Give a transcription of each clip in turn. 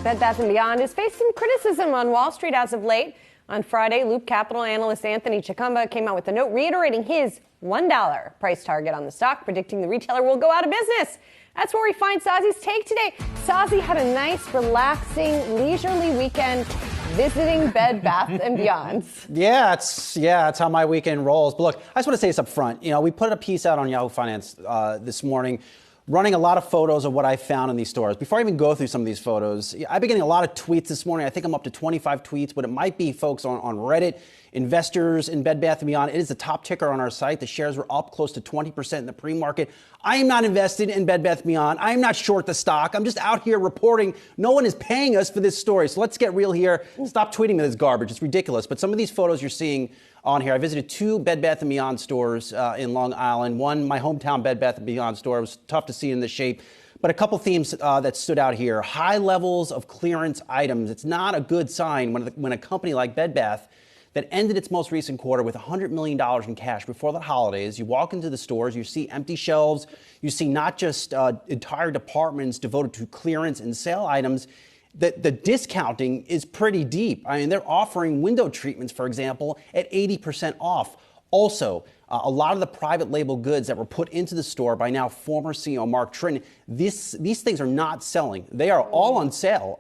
Bed Bath & Beyond has faced some criticism on Wall Street as of late. On Friday, Loop Capital analyst Anthony Chicumba came out with a note reiterating his $1 price target on the stock, predicting the retailer will go out of business. That's where we find Sozzi's take today. Sozzi had a nice, relaxing, leisurely weekend visiting Bed Bath & Beyond. Yeah, it's how my weekend rolls. But look, I just want to say this up front. You know, we put a piece out on Yahoo Finance this morning, running a lot of photos of what I found in these stores. Before I even go through some of these photos, I've been getting a lot of tweets this morning. I think I'm up to 25 tweets, but it might be folks on Reddit, investors in Bed Bath & Beyond. It is the top ticker on our site. The shares were up close to 20% in the pre-market. I am not invested in Bed Bath & Beyond. I am not short the stock. I'm just out here reporting. No one is paying us for this story. So let's get real here. Stop tweeting me this garbage. It's ridiculous. But some of these photos you're seeing on here, I visited 2 Bed Bath & Beyond stores in Long Island. One, my hometown Bed Bath & Beyond store. It was tough to see in this shape. But a couple themes that stood out here. High levels of clearance items. It's not a good sign when a company like Bed Bath that ended its most recent quarter with $100 million in cash before the holidays. You walk into the stores, you see empty shelves, you see not just entire departments devoted to clearance and sale items. The discounting is pretty deep. I mean, they're offering window treatments, for example, at 80% off. Also, a lot of the private label goods that were put into the store by now former CEO Mark Trin, these things are not selling. They are all on sale,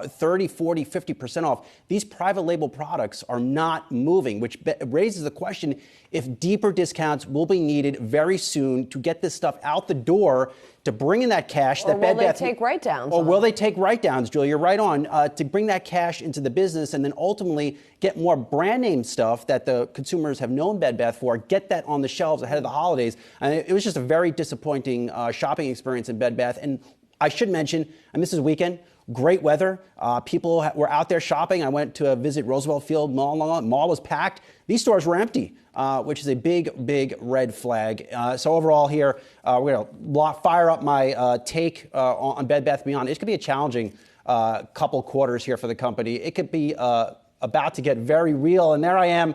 30, 40, 50% off. These private label products are not moving, which raises the question if deeper discounts will be needed very soon to get this stuff out the door to bring in that cash. Or will they take write-downs? Or will they take write-downs, Julia? You're right on, to bring that cash into the business and then ultimately get more brand name stuff that the consumers have known Bed Bath for, get that on the shelves ahead of the holidays. And it was just a very disappointing shopping experience in Bed Bath. And I should mention, and this is weekend, great weather. People were out there shopping. I went to visit Roosevelt Field Mall. Mall was packed. These stores were empty, which is a big red flag. So overall here, we're going to fire up my take on Bed Bath & Beyond. It could be a challenging couple quarters here for the company. It could be about to get very real. And there I am.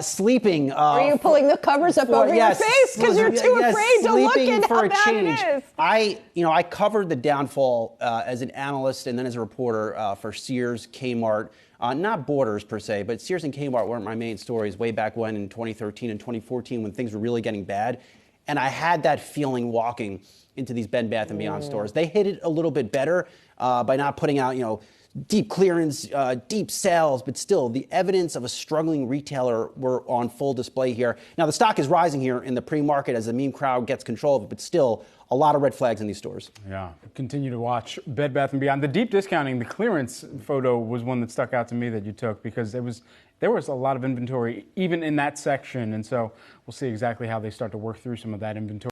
Sleeping. Are you pulling the covers up over your face because you're too afraid to look at how bad it is? I covered the downfall as an analyst and then as a reporter for Sears, Kmart, not Borders per se, but Sears and Kmart weren't my main stories way back when in 2013 and 2014 when things were really getting bad. And I had that feeling walking into these Bed Bath & Beyond stores. They hit it a little bit better by not putting out, deep clearance, deep sales, but still the evidence of a struggling retailer were on full display here. Now the stock is rising here in the pre-market as the meme crowd gets control of it, but still a lot of red flags in these stores. Yeah, continue to watch Bed Bath & Beyond. The deep discounting, the clearance photo was one that stuck out to me that you took because there was a lot of inventory even in that section, and so we'll see exactly how they start to work through some of that inventory.